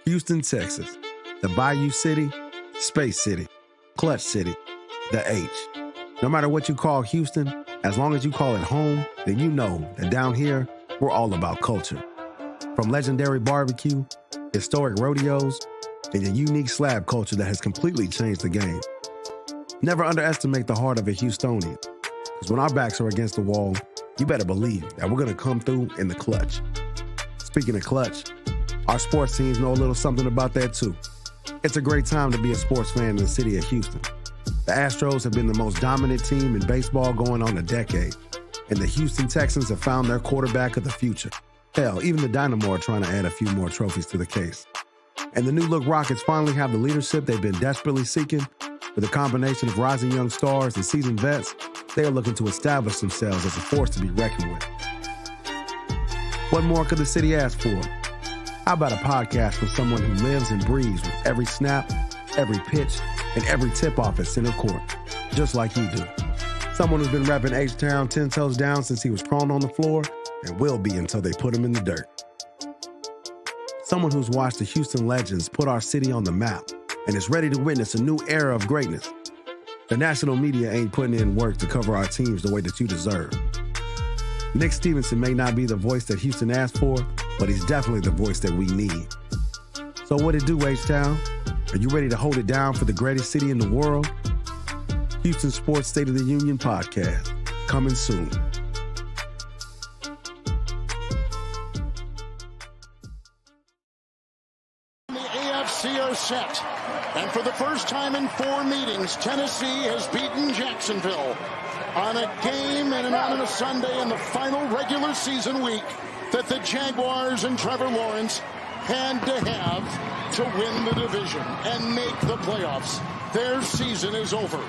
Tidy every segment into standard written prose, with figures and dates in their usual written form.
Houston, Texas, the Bayou City, Space City, Clutch City, the H. No matter what you call Houston, as long as you call it home, then you know that down here, we're all about culture. From legendary barbecue, historic rodeos, and a unique slab culture that has completely changed the game. Never underestimate the heart of a Houstonian, because when our backs are against the wall, you better believe that we're going to come through in the clutch. Speaking of clutch, our sports teams know a little something about that too. It's a great time to be a sports fan in the city of Houston. The Astros have been the most dominant team in baseball going on a decade, and the Houston Texans have found their quarterback of the future. Hell, even the Dynamo are trying to add a few more trophies to the case. And the new-look Rockets finally have the leadership they've been desperately seeking. With a combination of rising young stars and seasoned vets, they are looking to establish themselves as a force to be reckoned with. What more could the city ask for? How about a podcast from someone who lives and breathes with every snap, every pitch, and every tip-off at center court, just like you do. Someone who's been repping H-Town 10 toes down since he was crawling on the floor and will be until they put him in the dirt. Someone who's watched the Houston Legends put our city on the map and is ready to witness a new era of greatness. The national media ain't putting in work to cover our teams the way that you deserve. Nick Stevenson may not be the voice that Houston asked for, but he's definitely the voice that we need. So what it do, H-Town? Are you ready to hold it down for the greatest city in the world? Houston Sports State of the Union podcast, coming soon. The AFC are set, and for the first time in 4 meetings, Tennessee has beaten Jacksonville on a game and on a Sunday in the final regular season week that the Jaguars and Trevor Lawrence had to have to win the division and make the playoffs. Their season is over.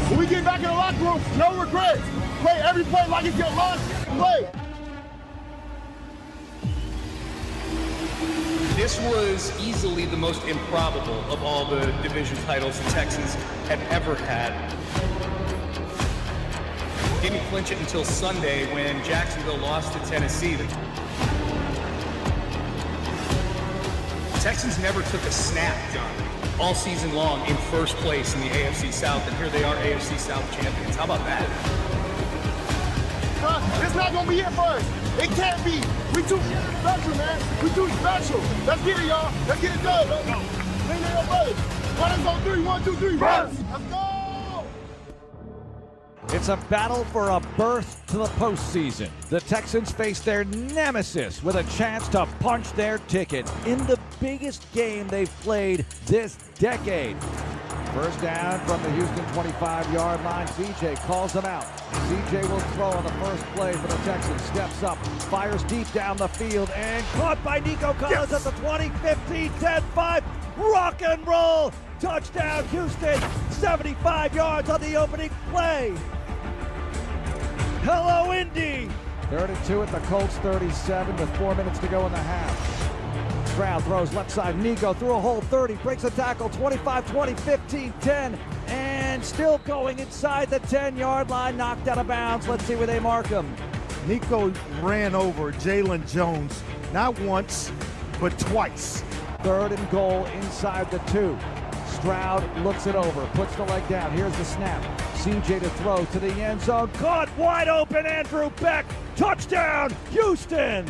When we get back in the locker room, no regrets. Play every play like it's your last play. This was easily the most improbable of all the division titles the Texans had ever had. Didn't clinch it until Sunday when Jacksonville lost to Tennessee. The Texans never took a snap, John, all season long in first place in the AFC South, and here they are, AFC South champions. How about that? It's not going to be it for us. It can't be. We too special, man. We too special. Let's get it, y'all. Let's get it done. Let's go. Lean in your brothers. Let's go 3, 1, 2, 3. Let's go. It's a battle for a berth to the postseason. The Texans face their nemesis with a chance to punch their ticket in the biggest game they've played this decade. First down from the Houston 25-yard line. CJ calls them out. CJ will throw on the first play for the Texans. Steps up, fires deep down the field, and caught by Nico Collins at the 20, 15, 10, 5. Rock and roll. Touchdown, Houston. 75 yards on the opening play. Hello, Indy. 3rd and 2 at the Colts 37 with 4 minutes to go in the half. Stroud throws left side. Nico through a hole 30, breaks a tackle 25, 20, 15, 10, and still going inside the 10-yard line, knocked out of bounds. Let's see where they mark him. Nico ran over Jalen Jones, not once, but twice. 3rd and goal inside the 2. Stroud looks it over, puts the leg down. Here's the snap. CJ to throw to the end zone. Caught wide open, Andrew Beck. Touchdown, Houston.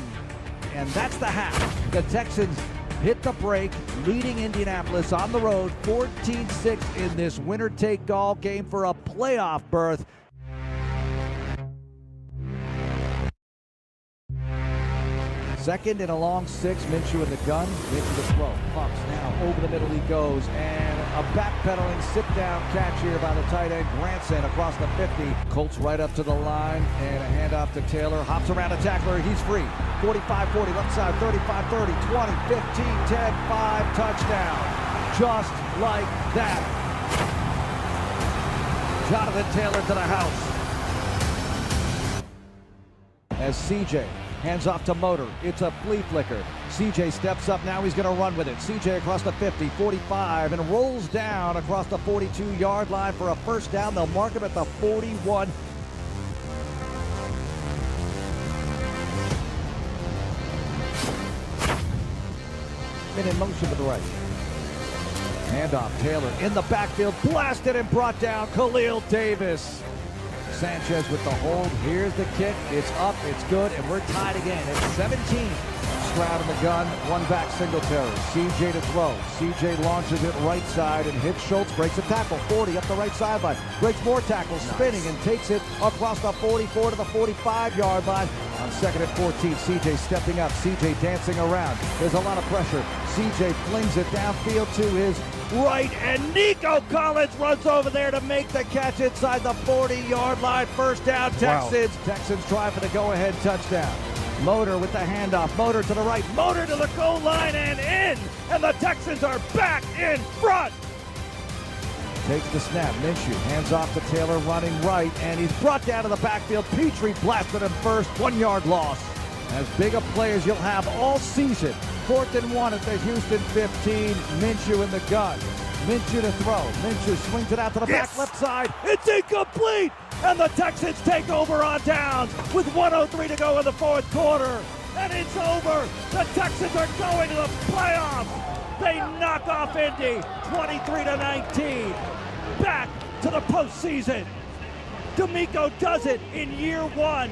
And that's the half. The Texans hit the break, leading Indianapolis on the road 14-6 in this winner-take-all game for a playoff berth. Second and a long 6, Minshew in the gun, into the throw, pumps now, over the middle he goes, and a backpedaling sit-down catch here by the tight end, Granson across the 50. Colts right up to the line, and a handoff to Taylor, hops around a tackler, he's free. 45-40, left side, 35-30, 20, 15, 10, 5, touchdown. Just like that. Jonathan Taylor to the house. As CJ hands off to Motor. It's a flea flicker. CJ steps up. Now he's going to run with it. CJ across the 50, 45, and rolls down across the 42-yard line for a first down. They'll mark him at the 41. In motion to the right. Handoff, Taylor in the backfield, blasted and brought down. Khalil Davis. Sanchez with the hold. Here's the kick. It's up, it's good, and we're tied again. It's 17. Stroud in the gun, one back Singletary. CJ to throw. CJ launches it right side and hits Schultz, breaks a tackle. 40 up the right sideline. Breaks more tackles, spinning and takes it across the 44 to the 45-yard line. On 2nd and 14, CJ stepping up. CJ dancing around. There's a lot of pressure. CJ flings it downfield to his right, and Nico Collins runs over there to make the catch inside the 40-yard line. First down, Texans. Wow. Texans try for the go-ahead touchdown. Motor with the handoff. Motor to the right. Motor to the goal line and in. And the Texans are back in front. Takes the snap. Minshew hands off to Taylor running right. And he's brought down to the backfield. Petrie blasted him first. 1-yard loss. As big a play as you'll have all season. 4th and 1 at the Houston 15. Minshew in the gun. Minshew to throw. Minshew swings it out to the back left side. It's incomplete. And the Texans take over on downs with 1:03 to go in the fourth quarter. And it's over. The Texans are going to the playoffs. They knock off Indy 23-19. Back to the postseason. D'Amico does it in year 1.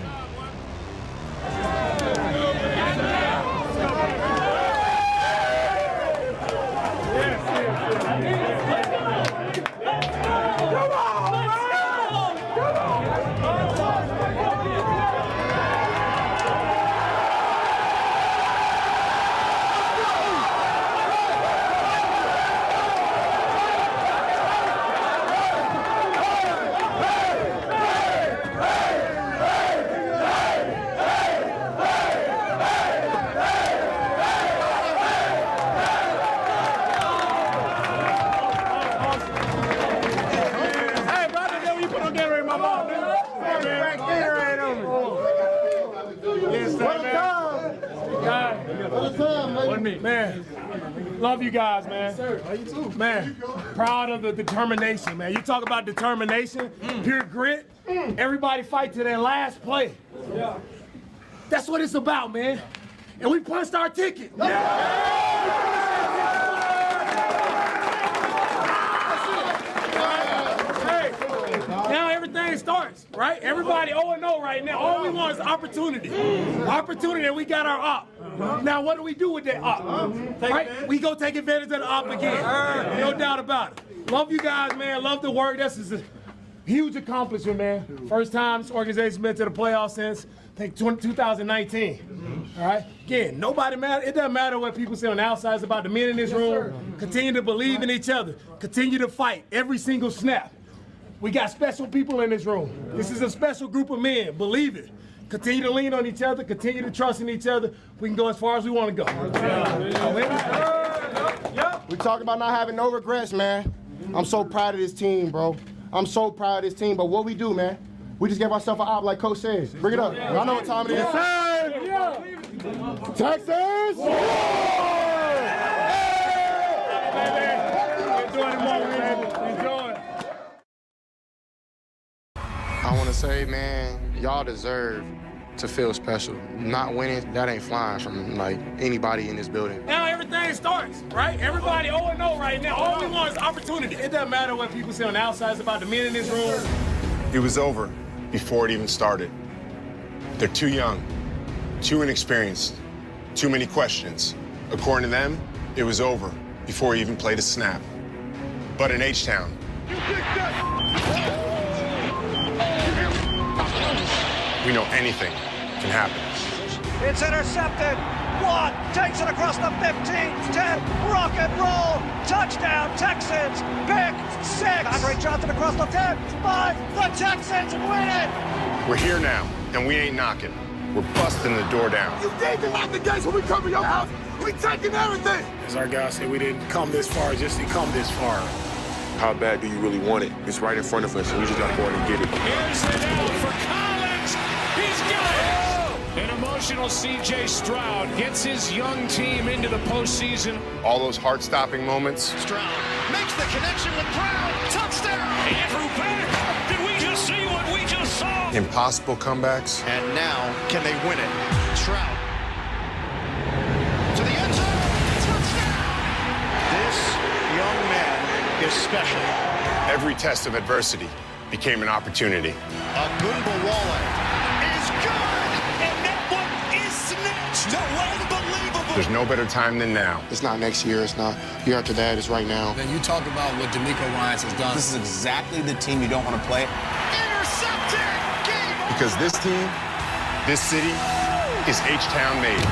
Man, love you guys, man. You too. Man, proud of the determination, man. You talk about determination, pure grit. Everybody fight to their last play. Yeah. That's what it's about, man. And we punched our ticket. Now everything starts, right? Everybody 0-0 right now. All we want is opportunity. Opportunity, and we got our op. Now what do we do with that op? Right? We go take advantage of the op again. No doubt about it. Love you guys, man. Love the work. This is a huge accomplishment, man. First time this organization's been to the playoffs since, I think, 2019. All right? Again, nobody matter. It doesn't matter what people say on the outside. It's about the men in this room. Continue to believe in each other. Continue to fight every single snap. We got special people in this room. This is a special group of men. Believe it. Continue to lean on each other. Continue to trust in each other. We can go as far as we want to go. We talk about not having no regrets, man. I'm so proud of this team, bro. I'm so proud of this team. But what we do, man, we just gave ourselves an op, like Coach says. Bring it up. I know what time it is. Texans! I want to say, man, y'all deserve to feel special. Not winning, that ain't flying from, like, anybody in this building. Now everything starts, right? Everybody 0-0 right now. All we want is opportunity. It doesn't matter what people say on the outside. It's about the men in this room. It was over before it even started. They're too young, too inexperienced, too many questions. According to them, it was over before he even played a snap. But in H-Town, we know anything can happen. It's intercepted. Watt takes it across the 15, 10, rock and roll. Touchdown, Texans. Pick 6. Andre Johnson across the 10, 5. The Texans win it. We're here now, and we ain't knocking. We're busting the door down. You need to lock the gates when we come to your house. We taking everything. As our guys say, we didn't come this far just to come this far. How bad do you really want it? It's right in front of us, and we just got to go in and get it. Here's it out for Collins. He's got it. An emotional C.J. Stroud gets his young team into the postseason. All those heart-stopping moments. Stroud makes the connection with Brown. Touchdown. Andrew Bennett. Did we just see what we just saw? Impossible comebacks. And now, can they win it? Stroud. To the end zone. Touchdown. This young man is special. Every test of adversity became an opportunity. Agunbowale is good, and that one is snatched. Unbelievable. There's no better time than now. It's not next year. It's not year after that. It's right now. Then you talk about what D'Amico Ryans has done. This is exactly the team you don't want to play. Intercepted. Game over. Because this team, this city, is H-Town made.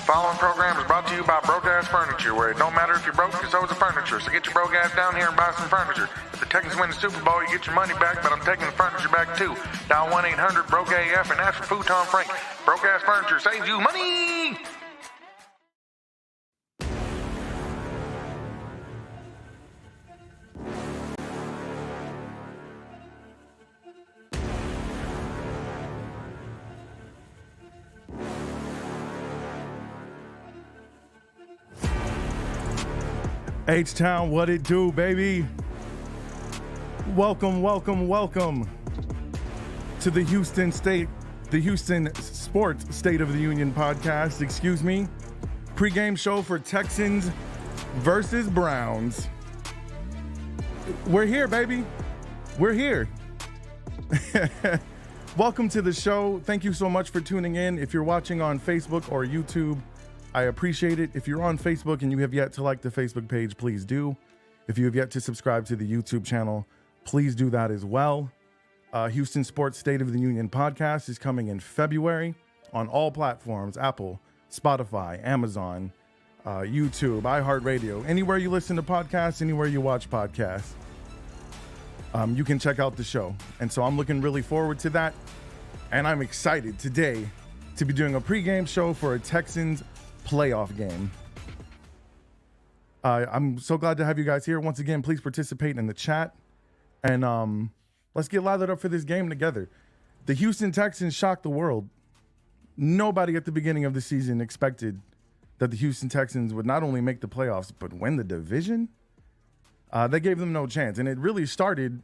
Following program is brought to you by Broke Ass Furniture, where it don't matter if you're broke, because so is the furniture. So get your broke ass down here and buy some furniture. If the Texans win the Super Bowl, you get your money back, but I'm taking the furniture back too. Dial 1-800-BROKE-AF and ask for Futon Frank. Broke Ass Furniture saves you money! H-Town, what it do, baby? Welcome to the Houston Sports State of the Union podcast. Excuse me. Pregame show for Texans versus Browns. We're here, baby. We're here. Welcome to the show. Thank you so much for tuning in. If you're watching on Facebook or YouTube, I appreciate it. If you're on Facebook and you have yet to like the Facebook page, please do. If you have yet to subscribe to the YouTube channel, please do that as well. Houston Sports State of the Union podcast is coming in February on all platforms: Apple, Spotify, Amazon, YouTube, iHeartRadio. Anywhere you listen to podcasts, anywhere you watch podcasts, you can check out the show. And so I'm looking really forward to that. And I'm excited today to be doing a pregame show for a Texans playoff game. I'm so glad to have you guys here. Once again, please participate in the chat. And let's get lathered up for this game together. The Houston Texans shocked the world. Nobody at the beginning of the season expected that the Houston Texans would not only make the playoffs, but win the division, they gave them no chance. And it really started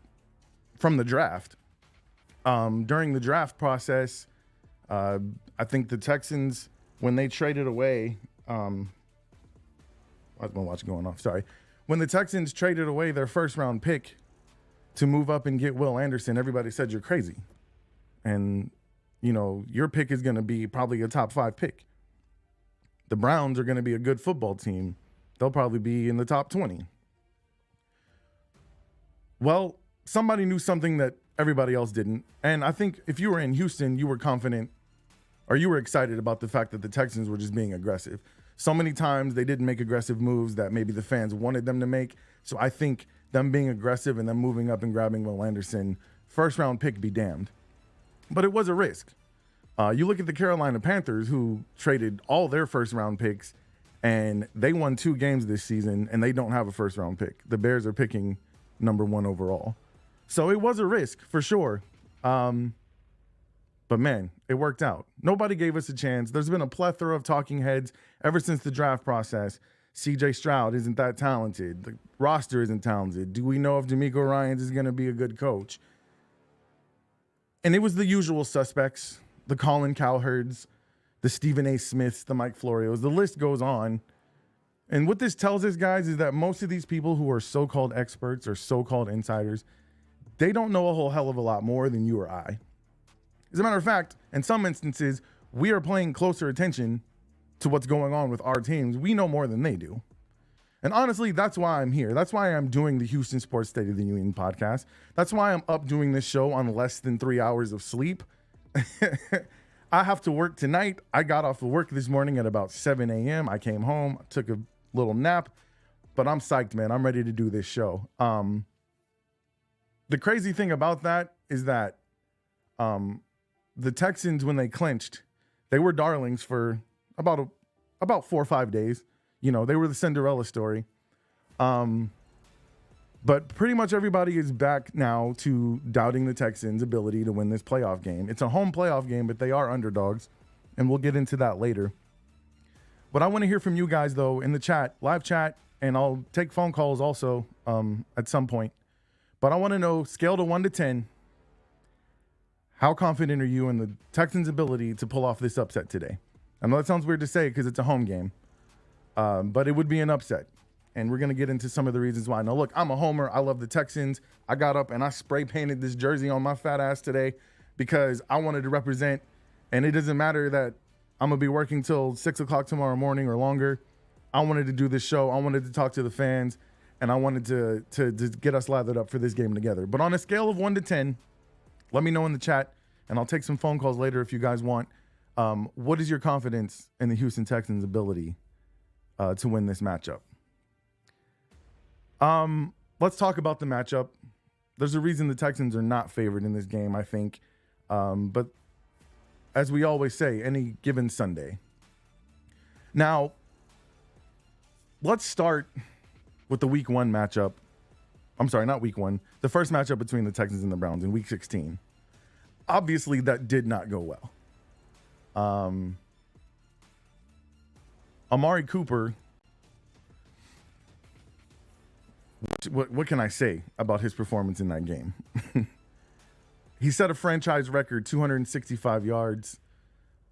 from the draft. During the draft process, I think the Texans, when they traded away, why's my watch going off? Sorry. When the Texans traded away their first-round pick to move up and get Will Anderson, everybody said, you're crazy. And, you know, your pick is going to be probably a top 5 pick. The Browns are going to be a good football team. They'll probably be in the top 20. Well, somebody knew something that everybody else didn't. And I think if you were in Houston, you were confident or you were excited about the fact that the Texans were just being aggressive. So many times they didn't make aggressive moves that maybe the fans wanted them to make. So I think them being aggressive and them moving up and grabbing Will Anderson, first round pick be damned. But it was a risk. You look at the Carolina Panthers, who traded all their first round picks, and they won 2 games this season, and they don't have a first round pick. The Bears are picking number 1 overall. So it was a risk for sure. But man, it worked out. Nobody gave us a chance. There's been a plethora of talking heads ever since the draft process. CJ Stroud isn't that talented. The roster isn't talented. Do we know if DeMeco Ryans is going to be a good coach? And it was the usual suspects, the Colin Cowherds, the Stephen A. Smiths, the Mike Florios. The list goes on. And what this tells us, guys, is that most of these people who are so-called experts or so-called insiders, they don't know a whole hell of a lot more than you or I. As a matter of fact, in some instances, we are paying closer attention to what's going on with our teams. We know more than they do. And honestly, that's why I'm here. That's why I'm doing the Houston Sports State of the Union podcast. That's why I'm up doing this show on less than 3 hours of sleep. I have to work tonight. I got off of work this morning at about 7 a.m. I came home, took a little nap, but I'm psyched, man. I'm ready to do this show. The crazy thing about that is that the Texans, when they clinched, they were darlings for about 4 or 5 days. You know, they were the Cinderella story. But pretty much everybody is back now to doubting the Texans' ability to win this playoff game. It's a home playoff game, but they are underdogs, and we'll get into that later. What I want to hear from you guys, though, in the chat, live chat, and I'll take phone calls also at some point. But I want to know, scale to 1 to 10, how confident are you in the Texans' ability to pull off this upset today? I know that sounds weird to say because it's a home game, but it would be an upset. And we're going to get into some of the reasons why. Now, look, I'm a homer. I love the Texans. I got up and I spray painted this jersey on my fat ass today because I wanted to represent. And it doesn't matter that I'm going to be working till 6 o'clock tomorrow morning or longer. I wanted to do this show. I wanted to talk to the fans. And I wanted to get us lathered up for this game together. But on a scale of 1 to 10, let me know in the chat. And I'll take some phone calls later if you guys want. What is your confidence in the Houston Texans' ability to win this matchup? Let's talk about the matchup. There's a reason the Texans are not favored in this game, I think. But as we always say, any given Sunday. Now, let's start with the week 1 matchup. I'm sorry, not week 1. The first matchup between the Texans and the Browns in week 16. Obviously, that did not go well. Amari Cooper, what can I say about his performance in that game? He set a franchise record, 265 yards,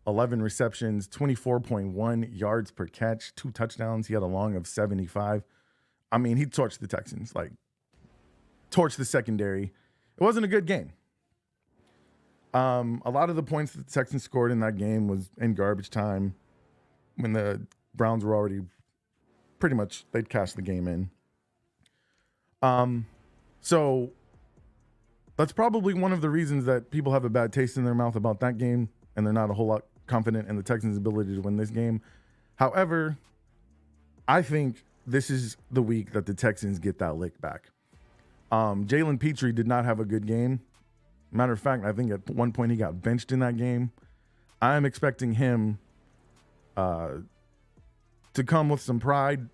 11 receptions, 24.1 yards per catch, 2 touchdowns. He had a long of 75. I mean, he torched the Texans, like torched the secondary. It wasn't a good game. A lot of the points that the Texans scored in that game was in garbage time when the Browns were already pretty much, they'd cashed the game in. So that's probably one of the reasons that people have a bad taste in their mouth about that game, and they're not a whole lot confident in the Texans' ability to win this game. However, I think this is the week that the Texans get that lick back. Jalen Petrie did not have a good game. Matter of fact, I think at one point he got benched in that game. I am expecting him to come with some pride,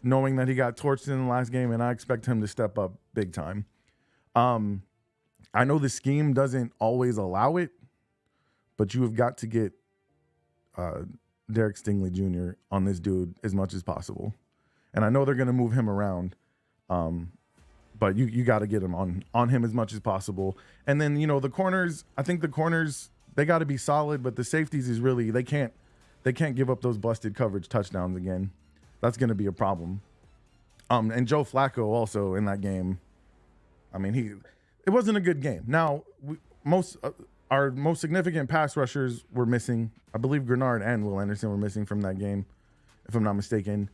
knowing that he got torched in the last game, and I expect him to step up big time. I know the scheme doesn't always allow it, but you have got to get Derek Stingley Jr. on this dude as much as possible. And I know they're going to move him around, but you got to get him on him as much as possible. And then, the corners, I think the corners, they got to be solid, but the safeties is really, they can't give up those busted coverage touchdowns again. That's going to be a problem. And Joe Flacco also in that game, I mean, it wasn't a good game. Now, our most significant pass rushers were missing. I believe Grenard and Will Anderson were missing from that game, if I'm not mistaken.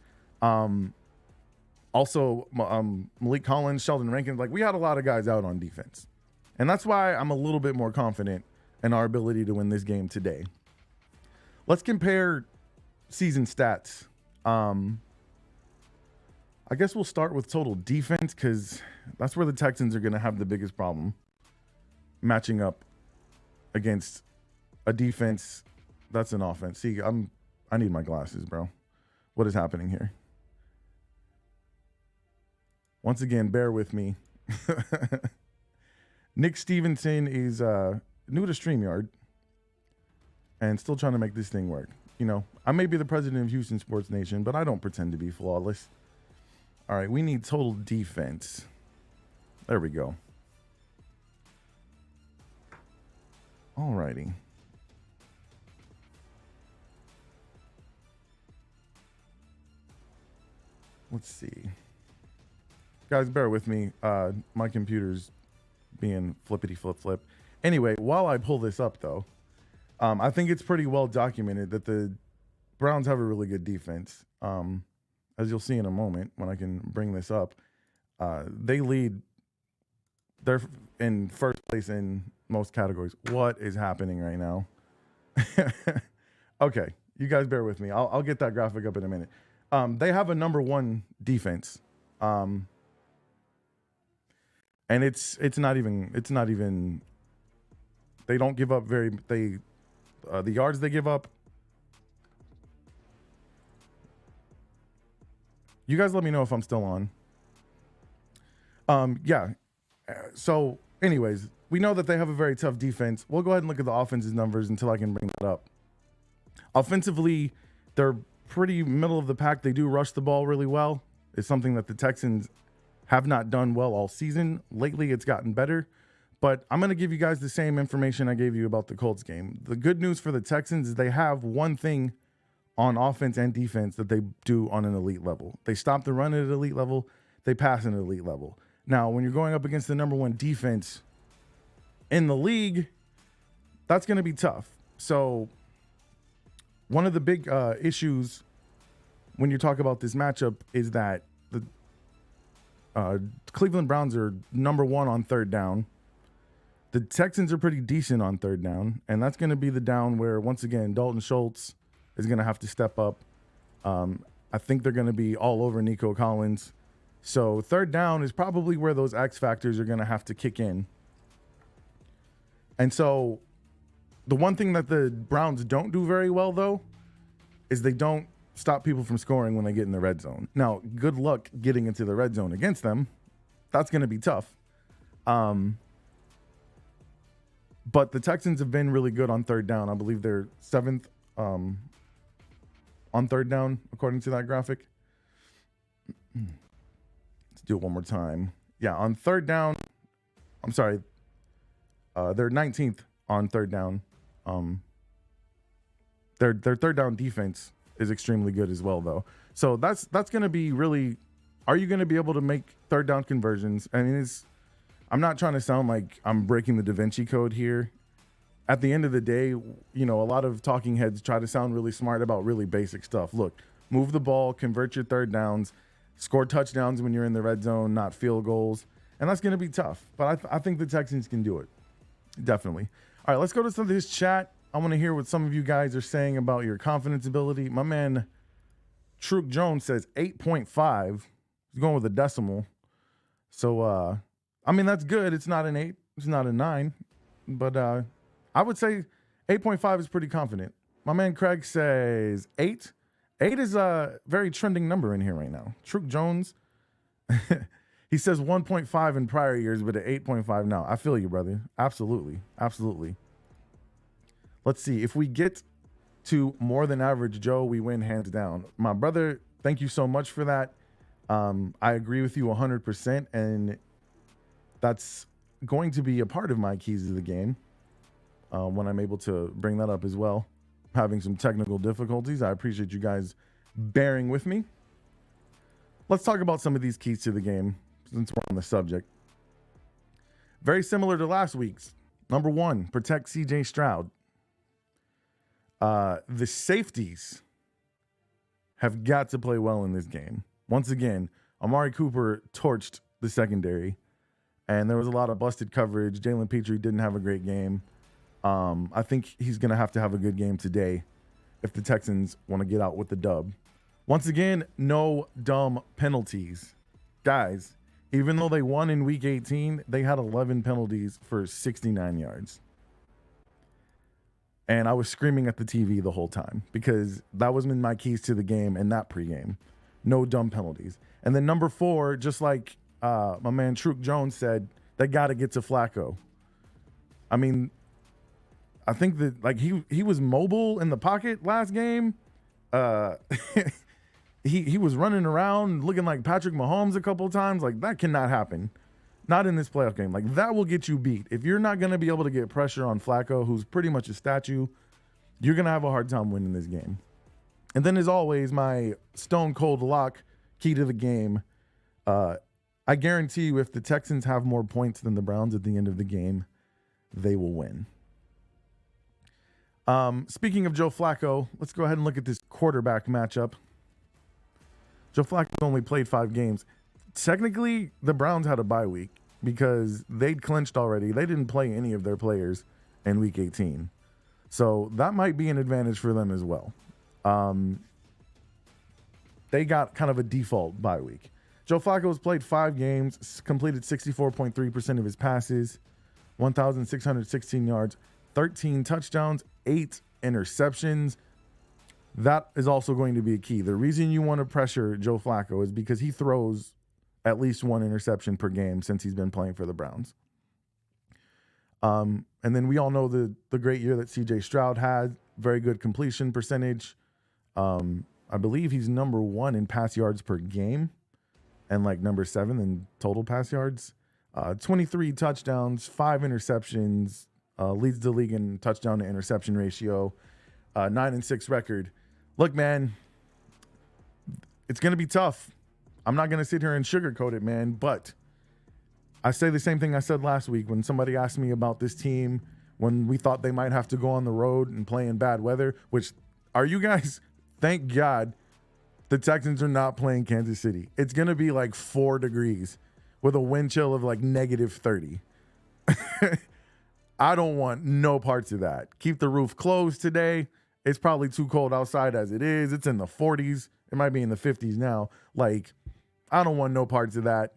Also, Malik Collins, Sheldon Rankins, we had a lot of guys out on defense. And that's why I'm a little bit more confident in our ability to win this game today. Let's compare season stats. I guess we'll start with total defense because that's where the Texans are going to have the biggest problem matching up against a defense that's an offense. See, I need my glasses, bro. What is happening here? Once again, bear with me. Nick Stevenson is new to StreamYard and still trying to make this thing work. I may be the president of Houston Sports Nation, but I don't pretend to be flawless. All right, we need total defense. There we go. All righty. Let's see. Guys, bear with me. My computer's being flippity flip. Anyway, while I pull this up, though, I think it's pretty well documented that the Browns have a really good defense. As you'll see in a moment when I can bring this up, they lead. They're in first place in most categories. What is happening right now? Okay, you guys bear with me. I'll get that graphic up in a minute. They have a number one defense, and it's not even. They don't give up the yards they give up. You guys let me know if I'm still on. Yeah. So, anyways, we know that they have a very tough defense. We'll go ahead and look at the offense's numbers until I can bring that up. Offensively, they're pretty middle of the pack. They do rush the ball really well. It's something that the Texans have not done well all season. Lately, it's gotten better. But I'm going to give you guys the same information I gave you about the Colts game. The good news for the Texans is they have one thing on offense and defense that they do on an elite level. They stop the run at an elite level. They pass at an elite level. Now, when you're going up against the number one defense in the league, that's going to be tough. So one of the big issues when you talk about this matchup is that the Cleveland Browns are number one on third down. The Texans are pretty decent on third down, and that's going to be the down where, once again, Dalton Schultz is going to have to step up. I think they're going to be all over Nico Collins. So third down is probably where those X factors are going to have to kick in. And so the one thing that the Browns don't do very well, though, is they don't stop people from scoring when they get in the red zone. Now, good luck getting into the red zone against them. That's going to be tough. But the Texans have been really good on third down. I believe they're seventh on third down, according to that graphic. Let's do it one more time. Yeah, on third down, I'm sorry, they're 19th on third down. Their third down defense is extremely good as well, though. So that's going to be really. Are you going to be able to make third down conversions? I mean, I'm not trying to sound like I'm breaking the Da Vinci Code here. At the end of the day, a lot of talking heads try to sound really smart about really basic stuff. Look, move the ball, convert your third downs, score touchdowns when you're in the red zone, not field goals. And that's going to be tough. But I think the Texans can do it. Definitely. All right, let's go to some of this chat. I want to hear what some of you guys are saying about your confidence ability. My man, Trook Jones, says 8.5. He's going with a decimal. So, I mean, that's good. It's not an 8. It's not a 9. But I would say 8.5 is pretty confident. My man Craig says 8. 8 is a very trending number in here right now. Trook Jones, he says 1.5 in prior years, but at 8.5 now. I feel you, brother. Absolutely. Absolutely. Let's see. If we get to more than average Joe, we win hands down. My brother, thank you so much for that. I agree with you 100%, and that's going to be a part of my keys to the game when I'm able to bring that up as well. Having some technical difficulties. I appreciate you guys bearing with me. Let's talk about some of these keys to the game since we're on the subject. Very similar to last week's. Number 1, protect CJ Stroud. The safeties have got to play well in this game. Once again, Amari Cooper torched the secondary, and there was a lot of busted coverage. Jalen Petrie didn't have a great game. I think he's going to have a good game today if the Texans want to get out with the dub. Once again, no dumb penalties. Guys, even though they won in Week 18, they had 11 penalties for 69 yards. And I was screaming at the TV the whole time because that was in my keys to the game and that pregame. No dumb penalties. And then number 4, just like my man Trook Jones said, they got to get to Flacco. I mean, I think that like he was mobile in the pocket last game. He was running around looking like Patrick Mahomes a couple of times. Like, that cannot happen. Not in this playoff game. Like, that will get you beat. If you're not going to be able to get pressure on Flacco, who's pretty much a statue, you're going to have a hard time winning this game. And then, as always, my stone cold lock key to the game. I guarantee you if the Texans have more points than the Browns at the end of the game, they will win. Speaking of Joe Flacco, let's go ahead and look at this quarterback matchup. Joe Flacco only played 5 games. Technically, the Browns had a bye week because they'd clinched already. They didn't play any of their players in Week 18. So that might be an advantage for them as well. They got kind of a default bye week. Joe Flacco's played 5 games, completed 64.3% of his passes, 1,616 yards, 13 touchdowns, 8 interceptions. That is also going to be a key. The reason you want to pressure Joe Flacco is because he throws at least 1 interception per game since he's been playing for the Browns. And then we all know the great year that CJ Stroud had. Very good completion percentage. I believe he's number 1 in pass yards per game and like number 7 in total pass yards. 23 touchdowns, 5 interceptions, leads the league in touchdown to interception ratio, 9-6 record. Look, man, it's going to be tough. I'm not going to sit here and sugarcoat it, man, but I say the same thing I said last week when somebody asked me about this team when we thought they might have to go on the road and play in bad weather, which are you guys, thank God the Texans are not playing Kansas City. It's going to be like 4 degrees with a wind chill of like negative 30. I don't want no parts of that. Keep the roof closed today. It's probably too cold outside as it is. It's in the 40s. It might be in the 50s now. Like, I don't want no parts of that.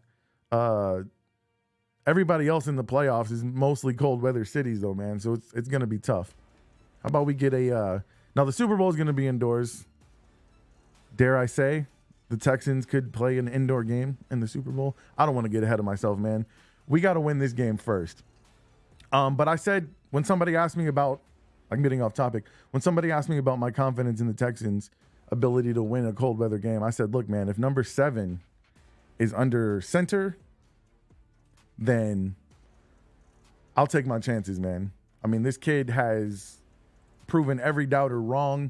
Everybody else in the playoffs is mostly cold weather cities, though, man. So it's going to be tough. How about we get a now the Super Bowl is going to be indoors. Dare I say, the Texans could play an indoor game in the Super Bowl. I don't want to get ahead of myself, man. We got to win this game first. But I said when somebody asked me about, I'm getting off topic. When somebody asked me about my confidence in the Texans' ability to win a cold weather game, I said, look, man, if number 7 is under center, then I'll take my chances, man. I mean, this kid has proven every doubter wrong.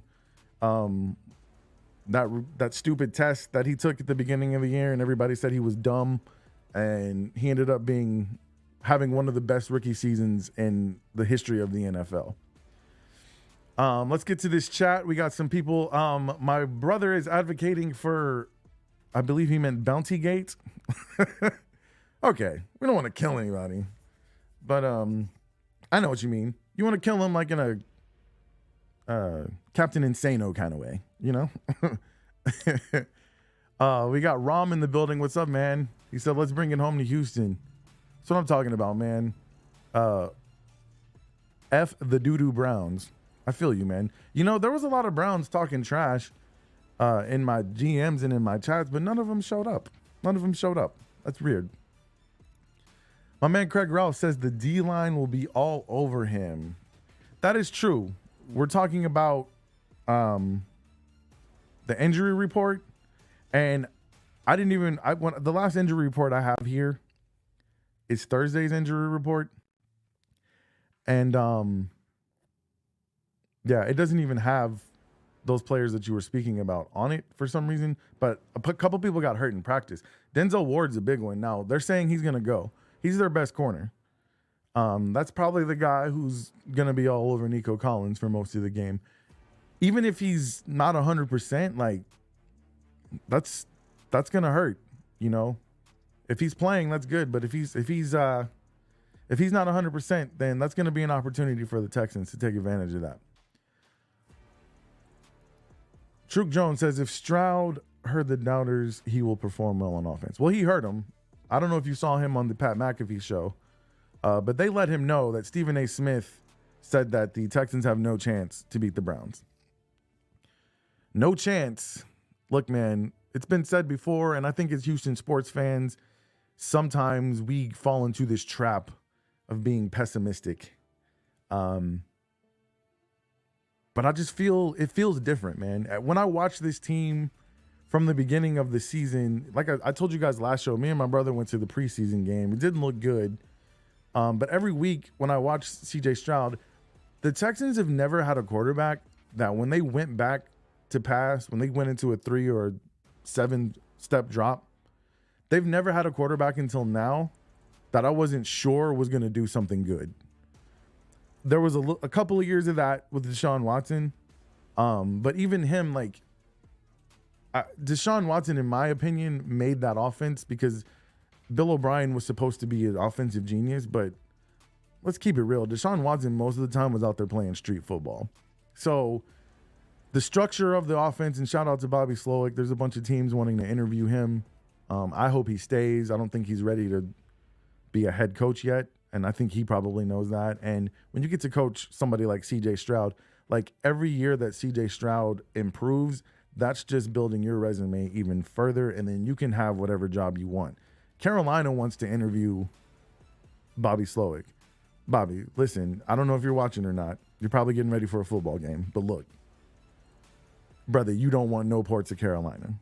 That stupid test that he took at the beginning of the year and everybody said he was dumb, and he ended up having one of the best rookie seasons in the history of the NFL. Let's get to this chat. We got some people. My brother is advocating for, I believe he meant Bounty Gate. Okay, we don't want to kill anybody, but I know what you mean. You want to kill him like in a Captain Insano kind of way, you know? We got Rom in the building. What's up, man? He said, let's bring it home to Houston. That's what I'm talking about, man. F the doo-doo Browns. I feel you, man. You know, there was a lot of Browns talking trash in my GMs and in my chats, but none of them showed up. That's weird. My man Craig Rouse says the D-line will be all over him. That is true. We're talking about the injury report, and the last injury report I have here is Thursday's injury report, and it doesn't even have those players that you were speaking about on it for some reason, but a couple people got hurt in practice. Denzel Ward's a big one. Now, they're saying he's going to go. He's their best corner. That's probably the guy who's going to be all over Nico Collins for most of the game. Even if he's not 100%, like, that's going to hurt, you know? If he's playing, that's good, but if he's not 100%, then that's going to be an opportunity for the Texans to take advantage of that. Truk Jones says, if Stroud heard the doubters, he will perform well on offense. Well, he heard them. I don't know if you saw him on the Pat McAfee show, but they let him know that Stephen A. Smith said that the Texans have no chance to beat the Browns. No chance. Look, man, it's been said before, and I think as Houston sports fans, sometimes we fall into this trap of being pessimistic. But I just feel it feels different, man. When I watch this team from the beginning of the season, like I told you guys last show, me and my brother went to the preseason game. It didn't look good. But every week when I watch CJ Stroud, the Texans have never had a quarterback that when they went back to pass, when they went into a 3 or 7 step drop, they've never had a quarterback until now that I wasn't sure was going to do something good. There was a couple of years of that with Deshaun Watson. But even him, like, Deshaun Watson, in my opinion, made that offense because Bill O'Brien was supposed to be an offensive genius. But let's keep it real. Deshaun Watson, most of the time, was out there playing street football. So the structure of the offense, and shout out to Bobby Slowick, there's a bunch of teams wanting to interview him. I hope he stays. I don't think he's ready to be a head coach yet. And I think he probably knows that. And when you get to coach somebody like CJ Stroud, like every year that CJ Stroud improves, that's just building your resume even further. And then you can have whatever job you want. Carolina wants to interview Bobby Slowick. Bobby, listen, I don't know if you're watching or not. You're probably getting ready for a football game. But look, brother, you don't want no parts of Carolina.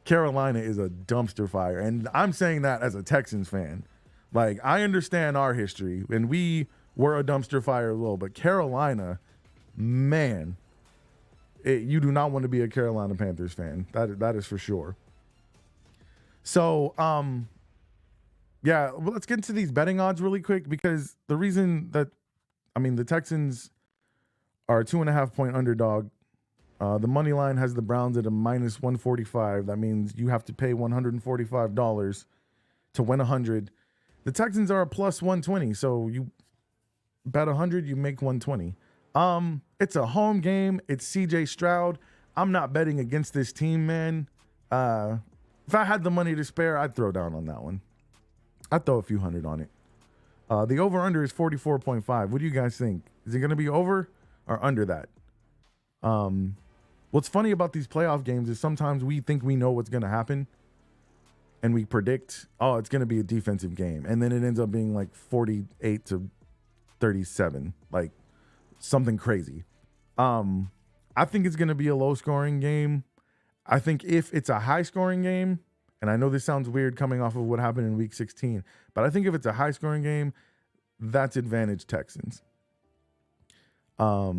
Carolina is a dumpster fire. And I'm saying that as a Texans fan. Like, I understand our history, and we were a dumpster fire as well. But Carolina, man, you do not want to be a Carolina Panthers fan. That is for sure. So, well, let's get into these betting odds really quick because the reason that, the Texans are a 2.5-point underdog. The money line has the Browns at a minus 145. That means you have to pay $145 to win 100. The Texans are a plus 120, so you bet 100, you make 120. It's a home game. It's CJ Stroud. I'm not betting against this team, man. If I had the money to spare, I'd throw down on that one. I'd throw a few hundred on it. The over-under is 44.5. What do you guys think? Is it going to be over or under that? What's funny about these playoff games is sometimes we think we know what's going to happen. And we predict, it's going to be a defensive game. And then it ends up being like 48-37, like something crazy. I think it's going to be a low-scoring game. I think if it's a high-scoring game, and I know this sounds weird coming off of what happened in Week 16, but I think if it's a high-scoring game, that's advantage Texans. I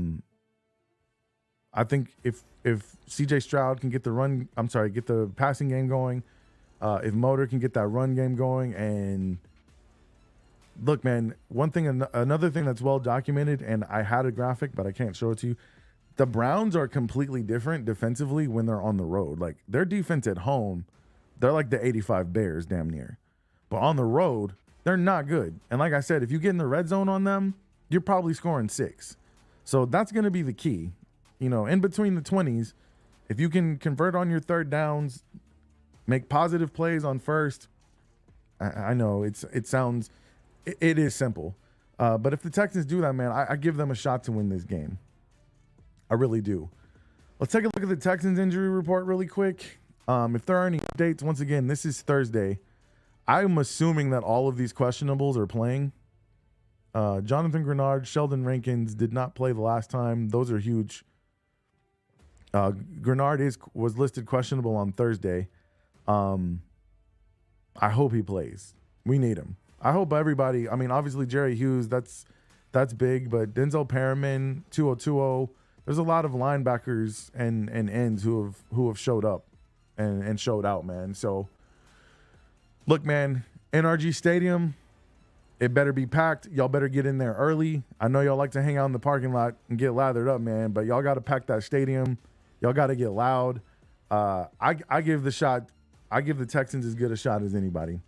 think if CJ Stroud can get the passing game going, if Motor can get that run game going, and look, man, another thing that's well documented, and I had a graphic, but I can't show it to you. The Browns are completely different defensively when they're on the road. Like their defense at home, they're like the 85 Bears damn near. But on the road, they're not good. And like I said, if you get in the red zone on them, you're probably scoring 6. So that's going to be the key. In between the 20s, if you can convert on your third downs, make positive plays on first. I know it is simple. But if the Texans do that, man, I give them a shot to win this game. I really do. Let's take a look at the Texans injury report really quick. If there are any updates, once again, this is Thursday. I'm assuming that all of these questionables are playing. Jonathan Grenard, Sheldon Rankins did not play the last time. Those are huge Grenard was listed questionable on Thursday. I hope he plays. We need him. I hope everybody. I mean, obviously Jerry Hughes. That's big. But Denzel Perriman, 2020. There's a lot of linebackers and ends who have showed up and showed out, man. So look, man, NRG Stadium. It better be packed. Y'all better get in there early. I know y'all like to hang out in the parking lot and get lathered up, man, but y'all got to pack that stadium. Y'all got to get loud. I give the Texans as good a shot as anybody.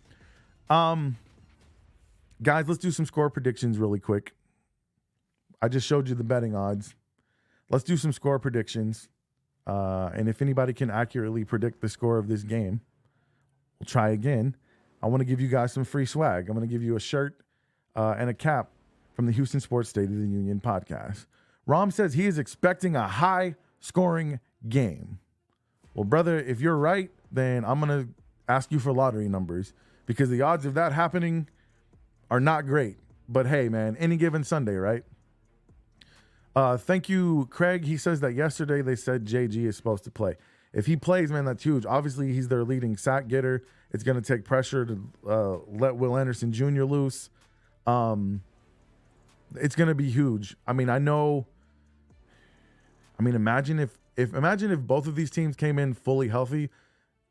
Guys, let's do some score predictions really quick. I just showed you the betting odds. Let's do some score predictions. And if anybody can accurately predict the score of this game, we'll try again. I want to give you guys some free swag. I'm going to give you a shirt and a cap from the Houston Sports State of the Union podcast. Rom says he is expecting a high-scoring game. Well, brother, if you're right, then I'm going to ask you for lottery numbers because the odds of that happening are not great. But hey, man, any given Sunday, right? Thank you, Craig. He says that yesterday they said JG is supposed to play. If he plays, man, that's huge. Obviously, he's their leading sack getter. It's going to take pressure to let Will Anderson Jr. loose. It's going to be huge. I mean, imagine if both of these teams came in fully healthy,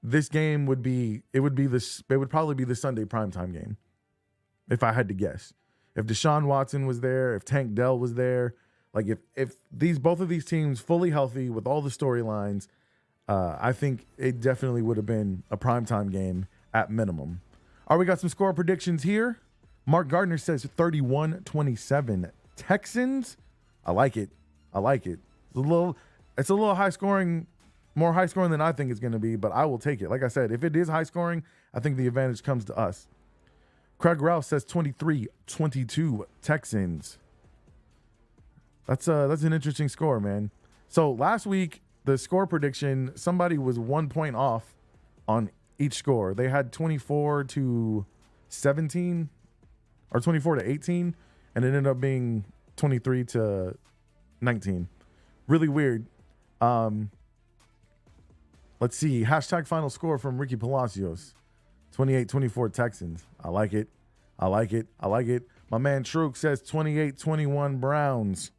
this game would probably be the Sunday primetime game. If I had to guess, if Deshaun Watson was there, if Tank Dell was there, like if both of these teams fully healthy with all the storylines, I think it definitely would have been a primetime game at minimum. All right, we got some score predictions here. Mark Gardner says 31-27 Texans. I like it. It's a little high scoring, more high scoring than I think it's going to be, but I will take it. Like I said, if it is high scoring, I think the advantage comes to us. Craig Rouse says 23-22 Texans. That's an interesting score, man. So last week, the score prediction, somebody was 1 point off on each score. They had 24-17 or 24-18, and it ended up being 23-19. Really weird. Let's see. Hashtag final score from Ricky Palacios. 28-24 Texans. I like it. My man Truk says 28-21 Browns.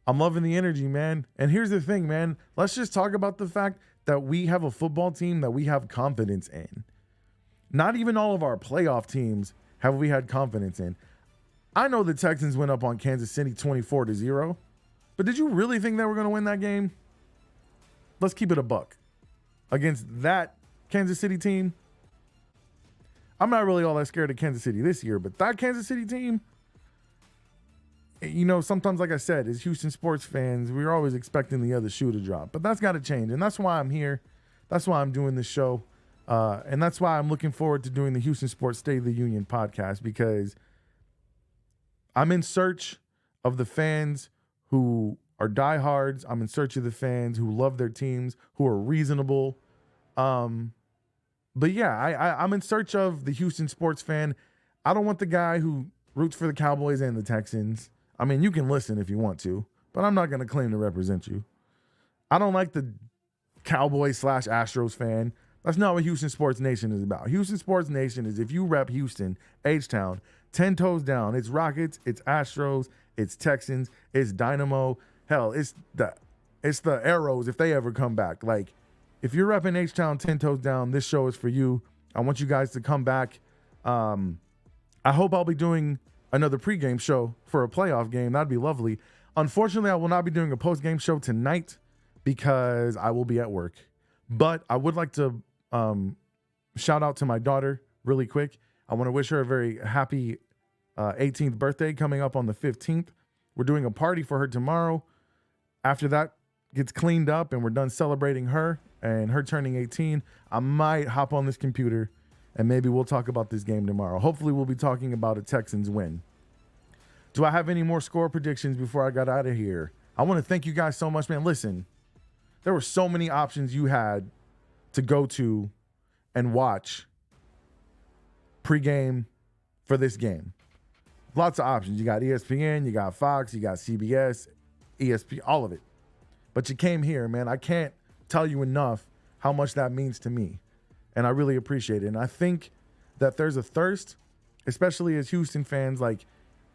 I'm loving the energy, man. And here's the thing, man. Let's just talk about the fact that we have a football team that we have confidence in. Not even all of our playoff teams have we had confidence in. I know the Texans went up on Kansas City 24-0, but did you really think they were going to win that game? Let's keep it a buck. Against that Kansas City team, I'm not really all that scared of Kansas City this year, but that Kansas City team, you know, sometimes, like I said, as Houston sports fans, we're always expecting the other shoe to drop. But that's got to change, and that's why I'm here. That's why I'm doing this show, and that's why I'm looking forward to doing the Houston Sports State of the Union podcast, because I'm in search of the fans who are diehards. I'm in search of the fans who love their teams, who are reasonable. But yeah, I'm in search of the Houston sports fan. I don't want the guy who roots for the Cowboys and the Texans. I mean, you can listen if you want to, but I'm not going to claim to represent you. I don't like the Cowboys/Astros fan. That's not what Houston Sports Nation is about. Houston Sports Nation is if you rep Houston, H-Town, 10 toes down. It's Rockets, it's Astros, it's Texans, it's Dynamo. Hell, it's the Arrows if they ever come back. Like, if you're repping H-Town 10 toes down, this show is for you. I want you guys to come back. I hope I'll be doing another pregame show for a playoff game. That'd be lovely. Unfortunately, I will not be doing a postgame show tonight because I will be at work. But I would like to shout out to my daughter really quick. I want to wish her a very happy 18th birthday coming up on the 15th. We're doing a party for her tomorrow. After that gets cleaned up and we're done celebrating her and her turning 18, I might hop on this computer and maybe we'll talk about this game tomorrow. Hopefully we'll be talking about a Texans win. Do I have any more score predictions before I got out of here? I want to thank you guys so much, man. Listen, there were so many options you had to go to and watch pregame for this game. Lots of options. You got ESPN, you got Fox, you got CBS, ESPN, all of it. But you came here, man. I can't tell you enough how much that means to me. And I really appreciate it. And I think that there's a thirst, especially as Houston fans. Like,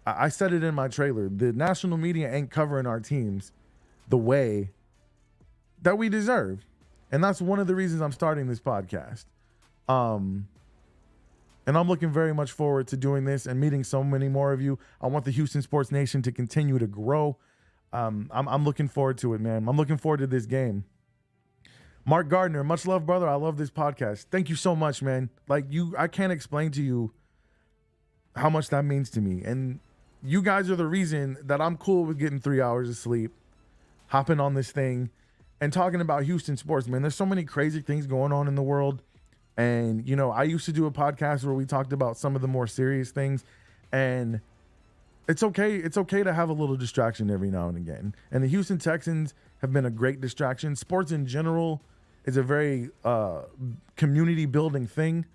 I said it in my trailer, the national media ain't covering our teams the way that we deserve. And that's one of the reasons I'm starting this podcast. And I'm looking very much forward to doing this and meeting so many more of you. I want the Houston Sports Nation to continue to grow. I'm looking forward to it, man. I'm looking forward to this game. Mark Gardner, much love, brother. I love this podcast. Thank you so much, man. Like, I can't explain to you how much that means to me. And you guys are the reason that I'm cool with getting 3 hours of sleep, hopping on this thing, and talking about Houston sports, man. There's so many crazy things going on in the world. And, you know, I used to do a podcast where we talked about some of the more serious things. And it's okay. It's okay to have a little distraction every now and again. And the Houston Texans have been a great distraction. Sports in general is a very community building thing.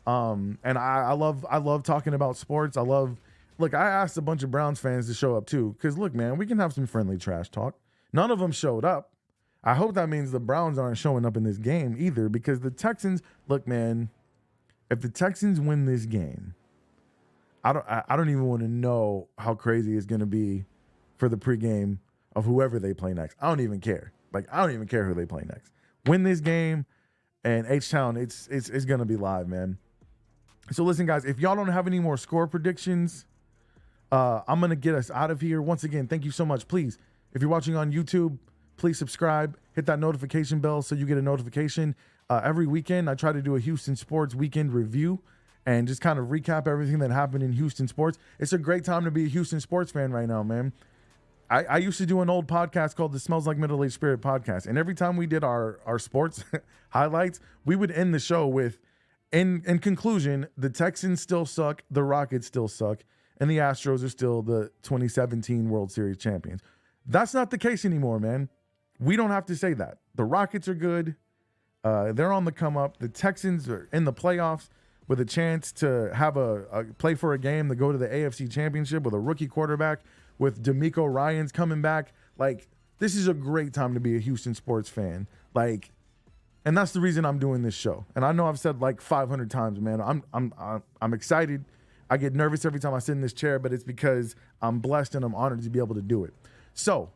And I love talking about sports. Look, I asked a bunch of Browns fans to show up too. Because look, man, we can have some friendly trash talk. None of them showed up. I hope that means the Browns aren't showing up in this game either, because the Texans, look, man, if the Texans win this game, I don't even want to know how crazy it's going to be for the pregame of whoever they play next. I don't even care. Like, I don't even care who they play next. Win this game, and H-Town, it's going to be live, man. So listen, guys, if y'all don't have any more score predictions, I'm going to get us out of here. Once again, thank you so much. Please, if you're watching on YouTube, please subscribe, hit that notification bell so you get a notification. Every weekend, I try to do a Houston sports weekend review and just kind of recap everything that happened in Houston sports. It's a great time to be a Houston sports fan right now, man. I used to do an old podcast called the Smells Like Middle-Aged Spirit podcast. And every time we did our sports highlights, we would end the show with, in conclusion, the Texans still suck, the Rockets still suck, and the Astros are still the 2017 World Series champions. That's not the case anymore, man. We don't have to say that. The Rockets are good. They're on the come up. The Texans are in the playoffs with a chance to have a play for a game to go to the AFC Championship with a rookie quarterback, with D'Amico Ryans coming back. Like, this is a great time to be a Houston sports fan. Like, and that's the reason I'm doing this show. And I know I've said like 500 times, man. I'm excited. I get nervous every time I sit in this chair, but it's because I'm blessed and I'm honored to be able to do it. So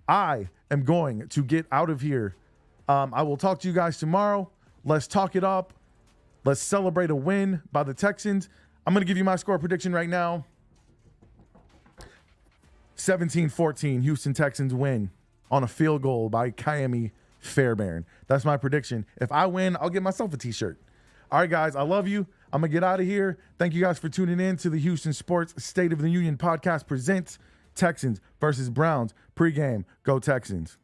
I am going to get out of here. I will talk to you guys tomorrow. Let's talk it up. Let's celebrate a win by the Texans. I'm going to give you my score prediction right now. 17-14, Houston Texans win on a field goal by Kyami Fairbairn. That's my prediction. If I win, I'll get myself a t-shirt. All right, guys, I love you. I'm going to get out of here. Thank you guys for tuning in to the Houston Sports State of the Union podcast presents Texans versus Browns pregame. Go Texans.